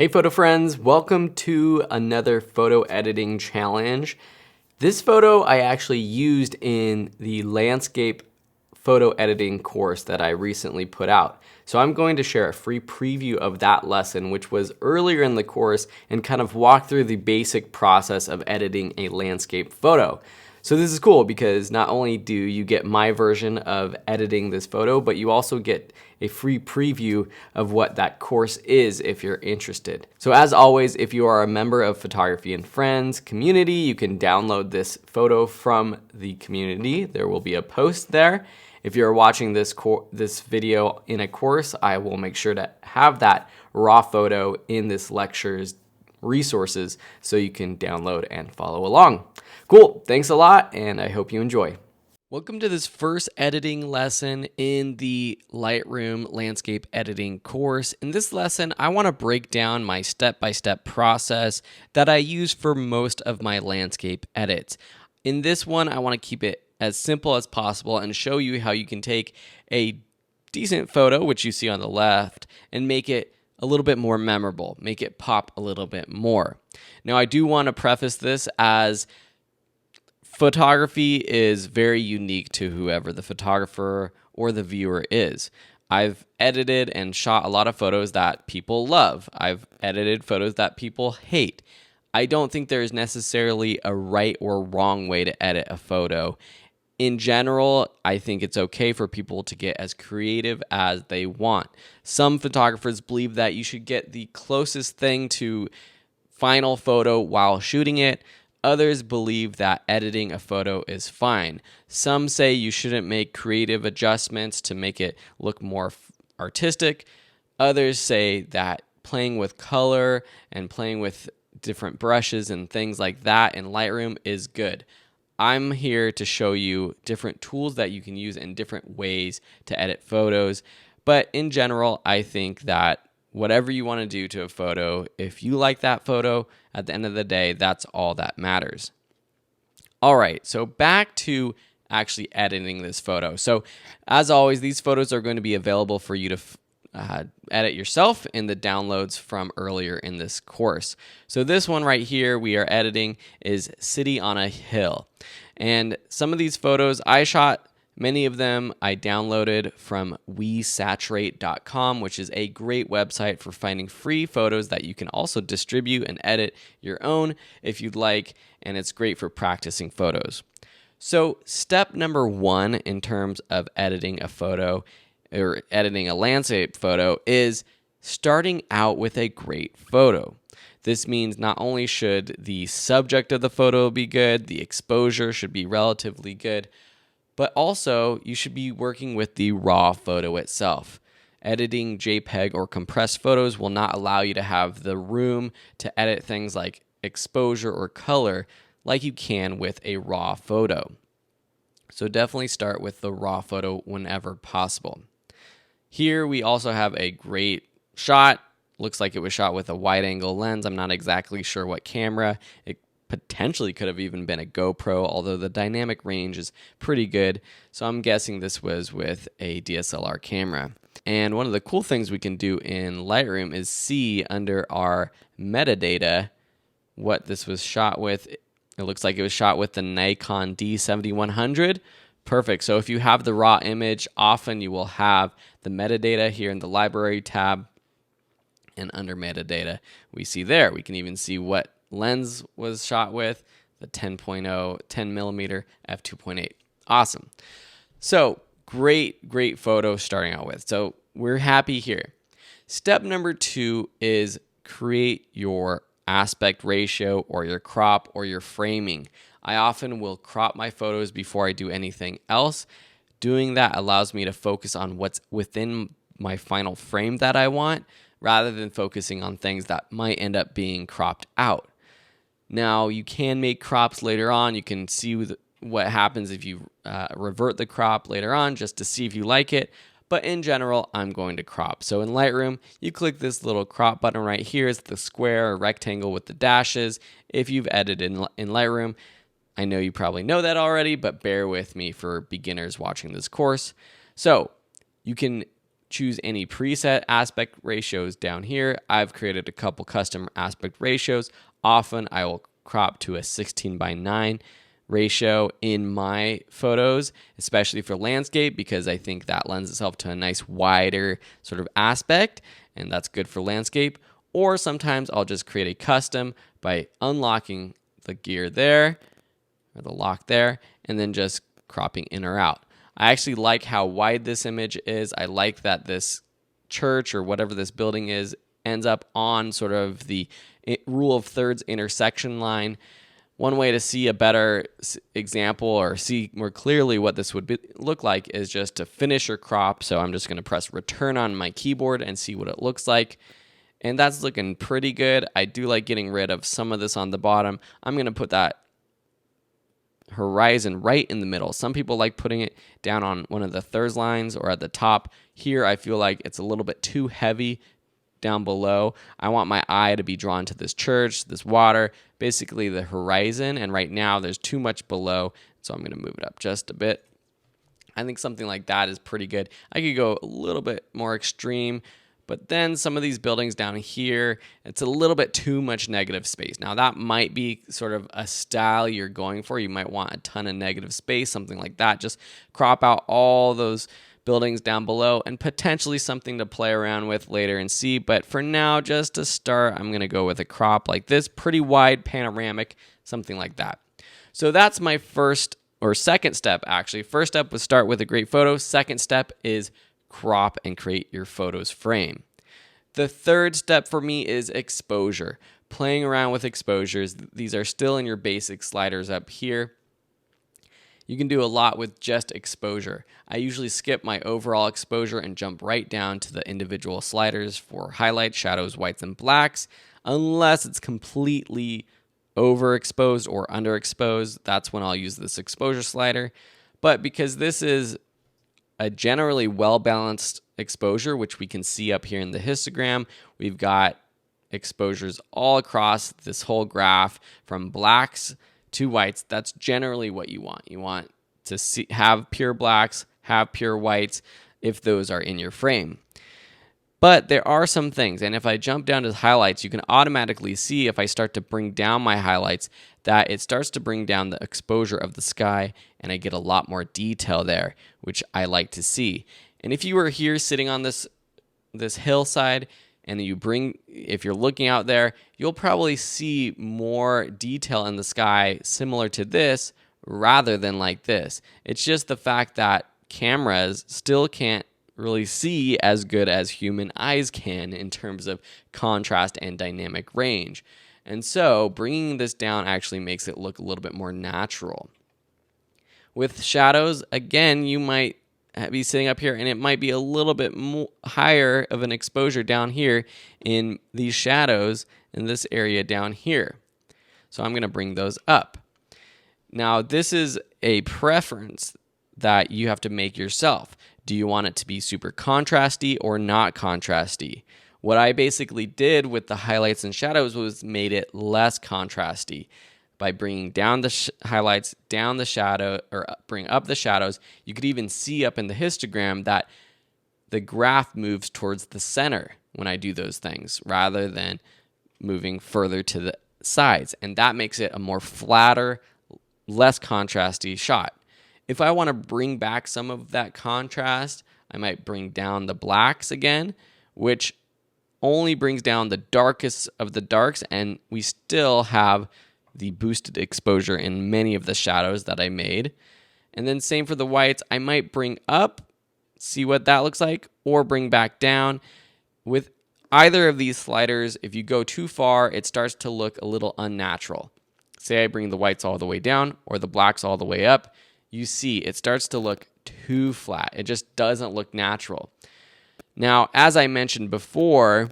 Hey photo friends, welcome to another photo editing challenge. This photo I actually used in the landscape photo editing course that I recently put out. So I'm going to share a free preview of that lesson, which was earlier in the course, and kind of walk through the basic process of editing a landscape photo. So this is cool because not only do you get my version of editing this photo, but you also get a free preview of what that course is if you're interested. So as always, if you are a member of Photography and Friends community, you can download this photo from the community. There will be a post there. If you're watching this video in a course, I will make sure to have that raw photo in this lecture's resources so you can download and follow along. Cool, thanks a lot, and I hope you enjoy. Welcome to this first editing lesson in the Lightroom landscape editing course. In this lesson, I want to break down my step-by-step process that I use for most of my landscape edits. In this one, I want to keep it as simple as possible and show you how you can take a decent photo, which you see on the left, and make it a little bit more memorable, make it pop a little bit more. Now, I do want to preface this as photography is very unique to whoever the photographer or the viewer is. I've edited and shot a lot of photos that people love. I've edited photos that people hate. I don't think there's necessarily a right or wrong way to edit a photo. In general, I think it's okay for people to get as creative as they want. Some photographers believe that you should get the closest thing to final photo while shooting it. Others believe that editing a photo is fine. Some say you shouldn't make creative adjustments to make it look more artistic. Others say that playing with color and playing with different brushes and things like that in Lightroom is good. I'm here to show you different tools that you can use in different ways to edit photos. But in general, I think that whatever you want to do to a photo, if you like that photo, at the end of the day, that's all that matters. All right, so back to actually editing this photo. So as always, these photos are going to be available for you to edit yourself in the downloads from earlier in this course. So this one right here we are editing is City on a Hill. And some of these photos I shot, many of them I downloaded from wesaturate.com, which is a great website for finding free photos that you can also distribute and edit your own if you'd like, and it's great for practicing photos. So step number one in terms of editing a photo or editing a landscape photo is starting out with a great photo. This means not only should the subject of the photo be good, the exposure should be relatively good, but also you should be working with the raw photo itself. Editing JPEG or compressed photos will not allow you to have the room to edit things like exposure or color like you can with a raw photo. So definitely start with the raw photo whenever possible. Here we also have a great shot. Looks like it was shot with a wide angle lens. I'm not exactly sure what camera. It potentially could have even been a GoPro, although the dynamic range is pretty good. So I'm guessing this was with a DSLR camera. And one of the cool things we can do in Lightroom is see under our metadata what this was shot with. It looks like it was shot with the Nikon D7100. Perfect. So if you have the raw image, often you will have the metadata here in the library tab. And under metadata, we see there. We can even see what lens was shot with, the 10.0, 10 millimeter f2.8. Awesome. So great photo starting out with. So we're happy here. Step number two is create your aspect ratio or your crop or your framing. I often will crop my photos before I do anything else. Doing that allows me to focus on what's within my final frame that I want, rather than focusing on things that might end up being cropped out. Now, you can make crops later on. You can see what happens if you revert the crop later on just to see if you like it. But in general, I'm going to crop. So in Lightroom, you click this little crop button right here. It's the square or rectangle with the dashes. If you've edited in Lightroom, I know you probably know that already, but bear with me for beginners watching this course. So you can choose any preset aspect ratios down here. I've created a couple custom aspect ratios. Often I will crop to a 16:9 ratio in my photos, especially for landscape, because I think that lends itself to a nice wider sort of aspect, and that's good for landscape. Or sometimes I'll just create a custom by unlocking the gear there, or the lock there, and then just cropping in or out. I actually like how wide this image is. I like that this church or whatever this building is ends up on sort of the rule of thirds intersection line. One way to see a better example or see more clearly what this would look like is just to finish or crop. So I'm just going to press return on my keyboard and see what it looks like. And that's looking pretty good. I do like getting rid of some of this on the bottom. I'm going to put that horizon right in the middle. Some people like putting it down on one of the thirds lines or at the top. Here I feel like it's a little bit too heavy down below. I want my eye to be drawn to this church, this water, basically the horizon, and right now there's too much below, so I'm going to move it up just a bit. I think something like that is pretty good. I could go a little bit more extreme, but then some of these buildings down here, it's a little bit too much negative space. Now that might be sort of a style you're going for. You might want a ton of negative space, something like that. Just crop out all those buildings down below and potentially something to play around with later and see. But for now, just to start, I'm going to go with a crop like this, pretty wide panoramic, something like that. So that's my first or second step, actually. First step was start with a great photo. Second step is crop and create your photo's frame. The third step for me is exposure. Playing around with exposures. These are still in your basic sliders up here. You can do a lot with just exposure. I usually skip my overall exposure and jump right down to the individual sliders for highlights, shadows, whites, and blacks, unless it's completely overexposed or underexposed. That's when I'll use this exposure slider. But because this is a generally well-balanced exposure, which we can see up here in the histogram, we've got exposures all across this whole graph from blacks to whites. That's generally what you want. You want to have pure blacks, have pure whites, if those are in your frame. But there are some things, and if I jump down to highlights, you can automatically see if I start to bring down my highlights that it starts to bring down the exposure of the sky, and I get a lot more detail there, which I like to see. And if you were here sitting on this hillside, and if you're looking out there, you'll probably see more detail in the sky similar to this rather than like this. It's just the fact that cameras still can't really see as good as human eyes can in terms of contrast and dynamic range. And so bringing this down actually makes it look a little bit more natural. With shadows, again, you might be sitting up here and it might be a little bit higher of an exposure down here in these shadows in this area down here. So I'm going to bring those up. Now, this is a preference that you have to make yourself. Do you want it to be super contrasty or not contrasty? What I basically did with the highlights and shadows was made it less contrasty. By bringing down the highlights, down the shadow, or bring up the shadows, you could even see up in the histogram that the graph moves towards the center when I do those things, rather than moving further to the sides. And that makes it a more flatter, less contrasty shot. If I want to bring back some of that contrast, I might bring down the blacks again, which only brings down the darkest of the darks, and we still have the boosted exposure in many of the shadows that I made. And then same for the whites. I might bring up, see what that looks like, or bring back down. With either of these sliders, if you go too far, it starts to look a little unnatural. Say I bring the whites all the way down or the blacks all the way up, you see it starts to look too flat. It just doesn't look natural. Now, as I mentioned before,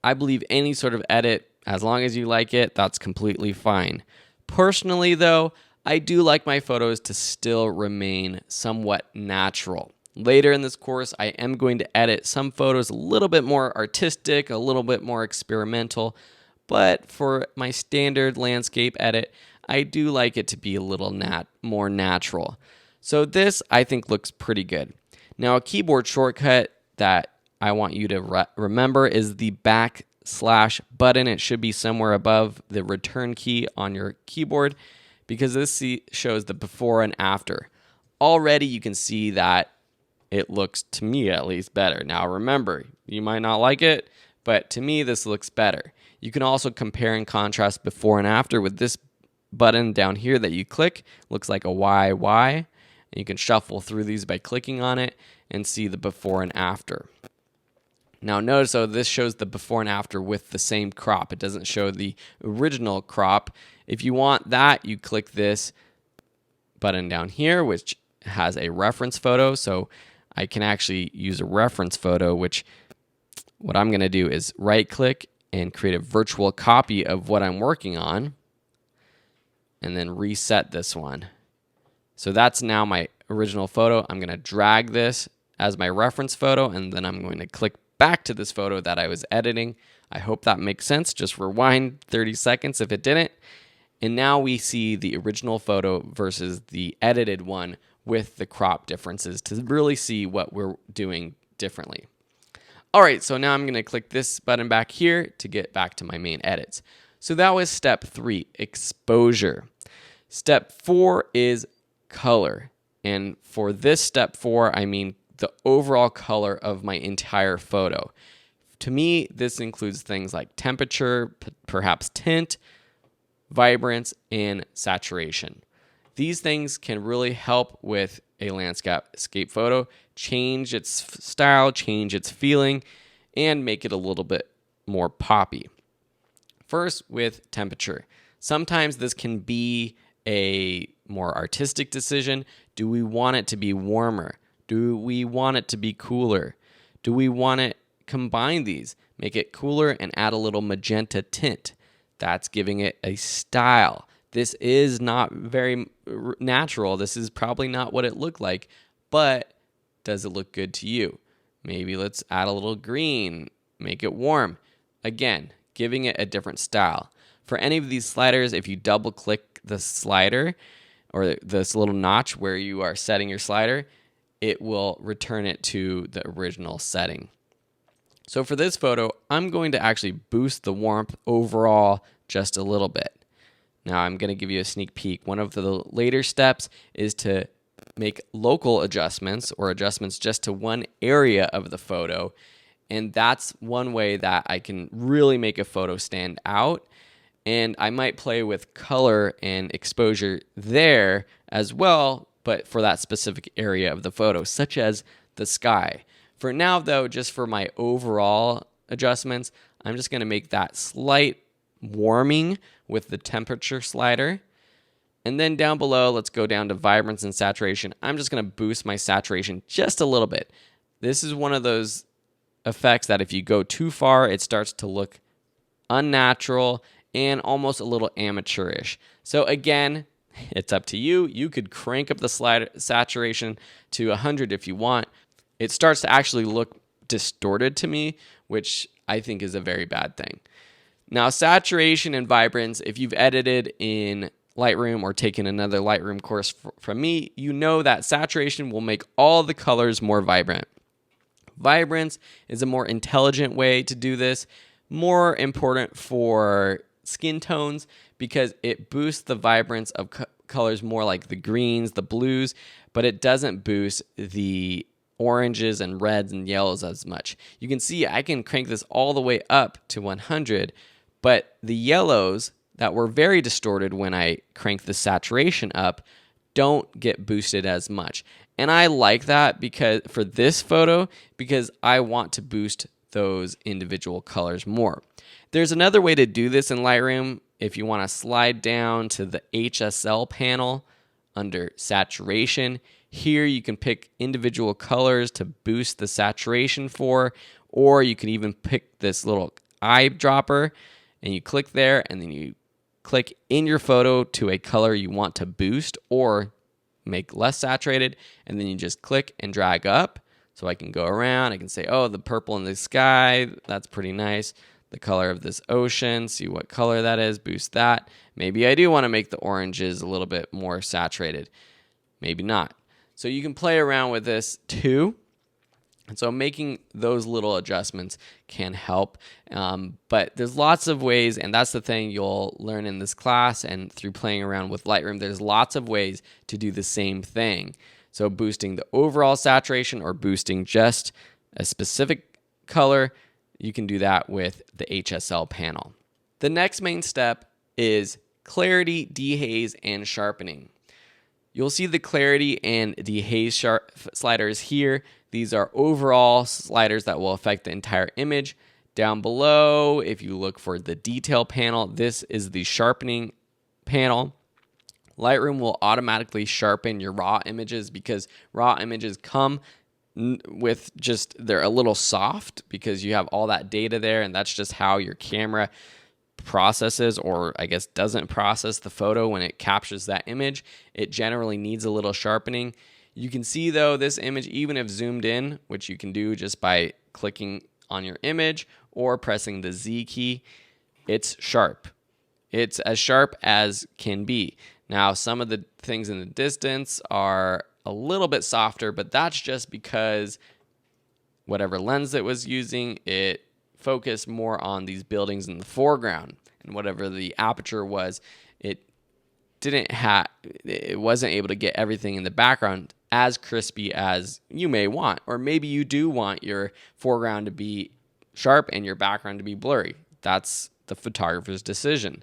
I believe any sort of edit, as long as you like it, that's completely fine. Personally, though, I do like my photos to still remain somewhat natural. Later in this course, I am going to edit some photos a little bit more artistic, a little bit more experimental, but for my standard landscape edit, I do like it to be a little more natural. So this, I think, looks pretty good. Now, a keyboard shortcut that I want you to remember is the backslash button. It should be somewhere above the return key on your keyboard, because this shows the before and after. Already you can see that it looks, to me at least, better. Now remember, you might not like it, but to me this looks better. You can also compare and contrast before and after with this button down here that you click. Looks like a YY. And you can shuffle through these by clicking on it and see the before and after. Now notice, though, this shows the before and after with the same crop. It doesn't show the original crop. If you want that, you click this button down here, which has a reference photo. So I can actually use a reference photo, which what I'm going to do is right click and create a virtual copy of what I'm working on, and then reset this one. So that's now my original photo. I'm going to drag this as my reference photo, and then I'm going to click back to this photo that I was editing. I hope that makes sense. Just rewind 30 seconds if it didn't. And now we see the original photo versus the edited one with the crop differences to really see what we're doing differently. All right, so now I'm going to click this button back here to get back to my main edits. So that was step 3, exposure. Step 4 is color. And for this step 4, I mean the overall color of my entire photo. To me, this includes things like temperature, perhaps tint, vibrance, and saturation. These things can really help with a landscape photo, change its style, change its feeling, and make it a little bit more poppy. First, with temperature. Sometimes this can be a more artistic decision. Do we want it to be warmer? Do we want it to be cooler? Do we want to combine these? Make it cooler and add a little magenta tint. That's giving it a style. This is not very natural. This is probably not what it looked like, but does it look good to you? Maybe let's add a little green, make it warm. Again, giving it a different style. For any of these sliders, if you double click the slider or this little notch where you are setting your slider, it will return it to the original setting. So for this photo, I'm going to actually boost the warmth overall just a little bit. Now I'm going to give you a sneak peek. One of the later steps is to make local adjustments or adjustments just to one area of the photo. And that's one way that I can really make a photo stand out. And I might play with color and exposure there as well, but for that specific area of the photo, such as the sky. For now, though, just for my overall adjustments, I'm just going to make that slight warming with the temperature slider. And then down below, let's go down to vibrance and saturation. I'm just going to boost my saturation just a little bit. This is one of those effects that if you go too far, it starts to look unnatural and almost a little amateurish. So again, it's up to you. You could crank up the saturation to 100 if you want. It starts to actually look distorted to me, which I think is a very bad thing. Now, saturation and vibrance, if you've edited in Lightroom or taken another Lightroom course from me, you know that saturation will make all the colors more vibrant. Vibrance is a more intelligent way to do this, more important for skin tones because it boosts the vibrance of colors more like the greens, the blues, but it doesn't boost the oranges and reds and yellows as much. You can see I can crank this all the way up to 100, but the yellows that were very distorted when I crank the saturation up don't get boosted as much. And I like that because for this photo, because I want to boost those individual colors more. There's another way to do this in Lightroom. If you want to slide down to the HSL panel under saturation, here you can pick individual colors to boost the saturation for, or you can even pick this little eyedropper and you click there and then you click in your photo to a color you want to boost or make less saturated, and then you just click and drag up. So I can go around, I can say, oh, the purple in the sky, that's pretty nice. The color of this ocean, see what color that is, boost that. Maybe I do want to make the oranges a little bit more saturated. Maybe not. So you can play around with this too. And so making those little adjustments can help. But there's lots of ways, and that's the thing you'll learn in this class and through playing around with Lightroom. There's lots of ways to do the same thing. So boosting the overall saturation or boosting just a specific color, you can do that with the HSL panel. The next main step is clarity, dehaze, and sharpening. You'll see the clarity and dehaze sliders here. These are overall sliders that will affect the entire image. Down below, if you look for the detail panel, this is the sharpening panel. Lightroom will automatically sharpen your raw images because raw images come with they're a little soft because you have all that data there, and that's just how your camera processes, or I guess doesn't process the photo when it captures that image. It generally needs a little sharpening. You can see though this image, even if zoomed in, which you can do just by clicking on your image or pressing the Z key, it's sharp. It's as sharp as can be. Now, some of the things in the distance are a little bit softer, but that's just because whatever lens it was using, it focused more on these buildings in the foreground, and whatever the aperture was, it wasn't able to get everything in the background as crispy as you may want. Or maybe you do want your foreground to be sharp and your background to be blurry. That's the photographer's decision.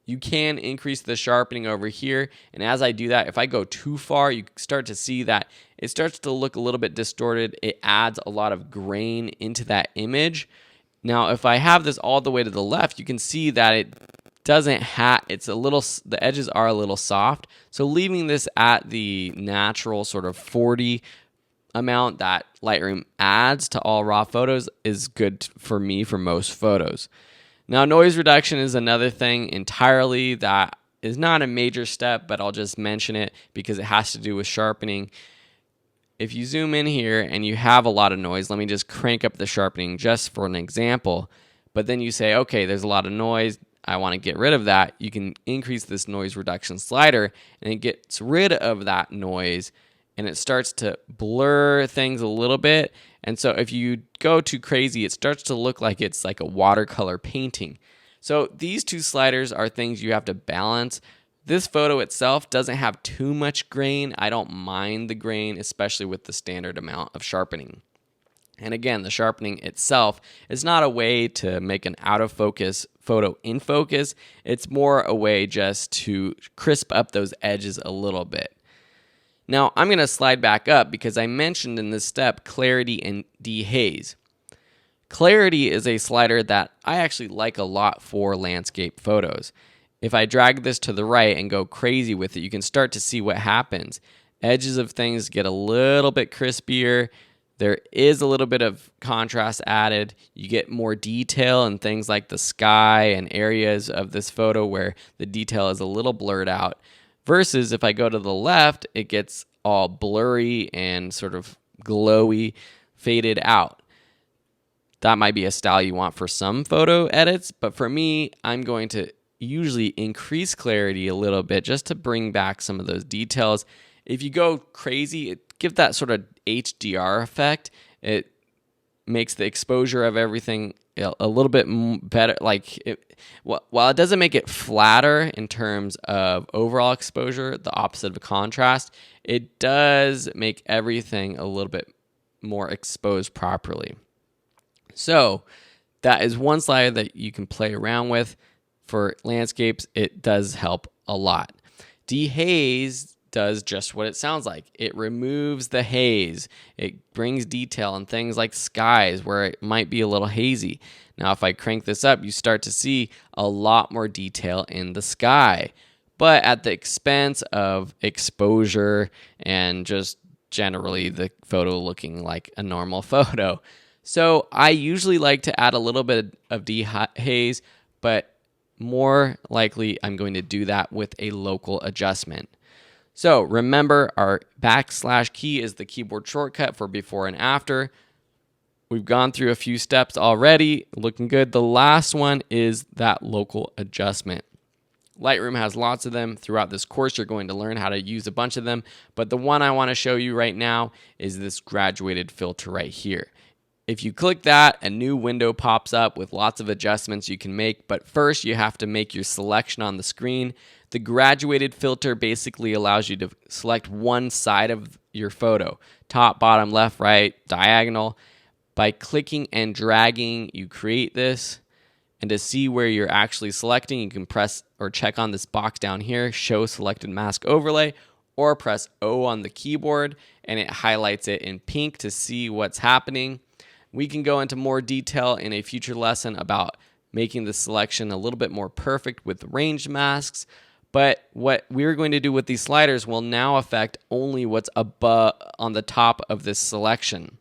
You can increase the sharpening over here, and as I do that, if I go too far, you start to see that it starts to look a little bit distorted. It adds a lot of grain into that image. Now, if I have this all the way to the left, you can see that it doesn't have, the edges are a little soft. So leaving this at the natural sort of 40 amount that Lightroom adds to all raw photos is good for me for most photos. Now, noise reduction is another thing entirely that is not a major step, but I'll just mention it because it has to do with sharpening. If you zoom in here and you have a lot of noise, let me just crank up the sharpening just for an example. But then you say, okay, there's a lot of noise, I want to get rid of that. You can increase this noise reduction slider and it gets rid of that noise and it starts to blur things a little bit. And so if you go too crazy, it starts to look like it's like a watercolor painting. So these two sliders are things you have to balance. This photo itself doesn't have too much grain. I don't mind the grain, especially with the standard amount of sharpening. And again, the sharpening itself is not a way to make an out of focus photo in focus. It's more a way just to crisp up those edges a little bit. Now, I'm going to slide back up because I mentioned in this step clarity and dehaze. Clarity is a slider that I actually like a lot for landscape photos. If I drag this to the right and go crazy with it, you can start to see what happens. Edges of things get a little bit crispier. There is a little bit of contrast added. You get more detail in things like the sky and areas of this photo where the detail is a little blurred out. Versus if I go to the left, it gets all blurry and sort of glowy, faded out. That might be a style you want for some photo edits, but for me, I'm going to usually increase clarity a little bit just to bring back some of those details. If you go crazy, give that sort of HDR effect. It makes the exposure of everything a little bit better. While it doesn't make it flatter in terms of overall exposure, the opposite of contrast, it does make everything a little bit more exposed properly. So that is one slider that you can play around with. For landscapes, it does help a lot. Dehaze does just what it sounds like. It removes the haze. It brings detail in things like skies where it might be a little hazy. Now, if I crank this up, you start to see a lot more detail in the sky, but at the expense of exposure and just generally the photo looking like a normal photo. So I usually like to add a little bit of dehaze, but more likely I'm going to do that with a local adjustment. So remember, our / key is the keyboard shortcut for before and after. We've gone through a few steps already, looking good. The last one is that local adjustment. Lightroom has lots of them. Throughout this course, you're going to learn how to use a bunch of them. But the one I want to show you right now is this graduated filter right here. If you click that, a new window pops up with lots of adjustments you can make. But first, you have to make your selection on the screen. The graduated filter basically allows you to select one side of your photo, top, bottom, left, right, diagonal. By clicking and dragging, you create this. And to see where you're actually selecting, you can press or check on this box down here, show selected mask overlay, or press O on the keyboard and it highlights it in pink to see what's happening. We can go into more detail in a future lesson about making the selection a little bit more perfect with ranged masks. But what we're going to do with these sliders will now affect only what's above on the top of this selection.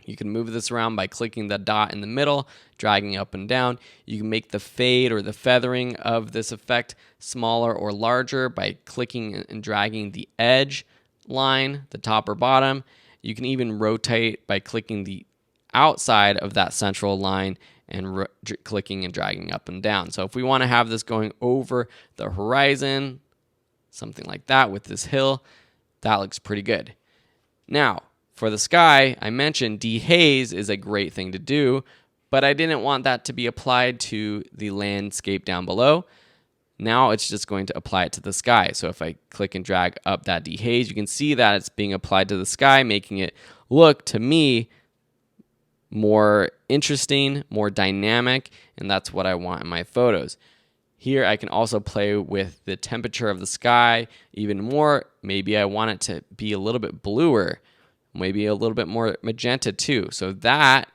You can move this around by clicking the dot in the middle, dragging up and down. You can make the fade or the feathering of this effect smaller or larger by clicking and dragging the edge line, the top or bottom. You can even rotate by clicking the outside of that central line and clicking and dragging up and down. So if we want to have this going over the horizon, something like that with this hill, that looks pretty good. Now, for the sky, I mentioned dehaze is a great thing to do, but I didn't want that to be applied to the landscape down below. Now it's just going to apply it to the sky. So if I click and drag up that dehaze, you can see that it's being applied to the sky, making it look, to me, more interesting, more dynamic, and that's what I want in my photos. Here I can also play with the temperature of the sky even more. Maybe I want it to be a little bit bluer, maybe a little bit more magenta too. So that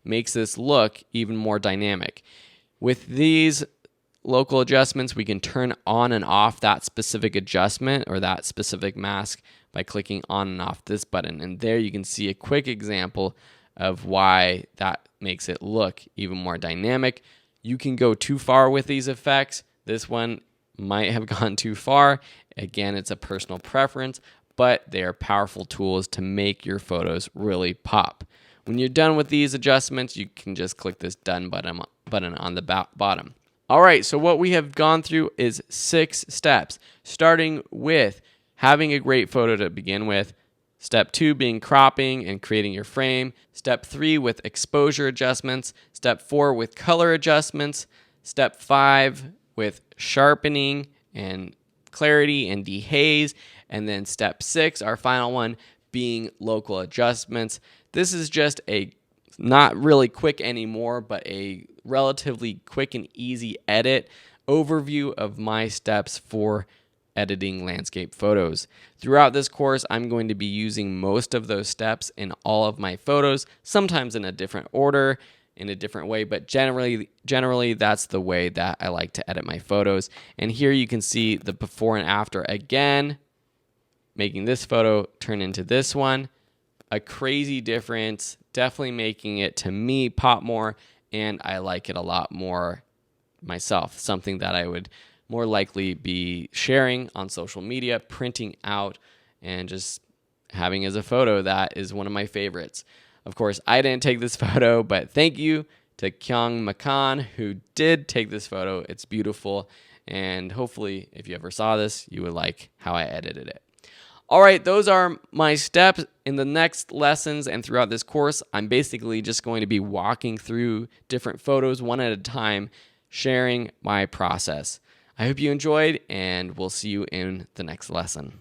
makes this look even more dynamic. With these local adjustments, we can turn on and off that specific adjustment or that specific mask by clicking on and off this button. And there you can see a quick example of why that makes it look even more dynamic. You can go too far with these effects. This one might have gone too far. Again, it's a personal preference, but they are powerful tools to make your photos really pop. When you're done with these adjustments, you can just click this done button on the bottom. All right, so what we have gone through is 6 steps, starting with having a great photo to begin with. Step 2 being cropping and creating your frame. Step 3 with exposure adjustments. Step 4 with color adjustments. Step 5 with sharpening and clarity and dehaze. And then step 6, our final one, being local adjustments. This is just a not really quick anymore, but a relatively quick and easy edit overview of my steps for editing landscape photos. Throughout this course, I'm going to be using most of those steps in all of my photos, sometimes in a different order, in a different way, but generally that's the way that I like to edit my photos. And here you can see the before and after again, making this photo turn into this one. A crazy difference, definitely making it, to me, pop more, and I like it a lot more myself. Something that I would more likely be sharing on social media, printing out, and just having as a photo. That is one of my favorites. Of course, I didn't take this photo, but thank you to Kyung Makan, who did take this photo. It's beautiful, and hopefully, if you ever saw this, you would like how I edited it. All right, those are my steps. In the next lessons and throughout this course, I'm basically just going to be walking through different photos one at a time, sharing my process. I hope you enjoyed, and we'll see you in the next lesson.